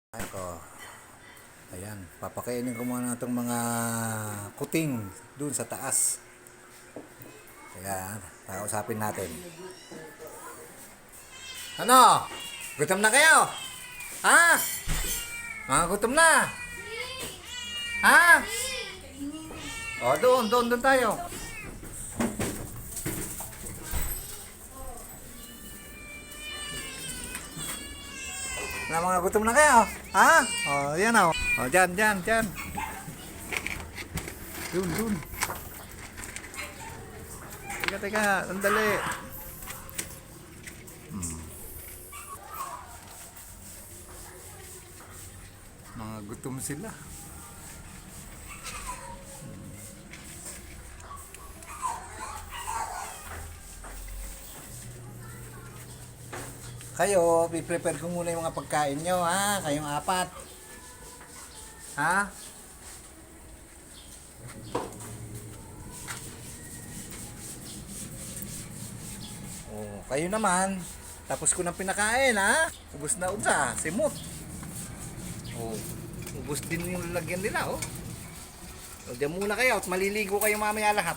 Ako. Ayan, papakainin ko muna itong mga kuting dun sa taas. Ayan, kausapin natin. Ano? Gutom na kayo? Ha? Mga gutom na? Ha? O, doon tayo. Na mga gutom na kayo? Ha? O, yan o. O, dyan. Dun. Teka, sandali. Mga gutom sila. Kayo, i-prepare ko muna yung mga pagkain nyo, ha? Kayong apat. Ha? Oh, kayo naman. Tapos ko nang pinakain, ha? Ubus na ubsa, simot. Oh, ubus din yung lalagyan nila, oh. O, diyan muna kayo at maliligo kayo mamaya lahat.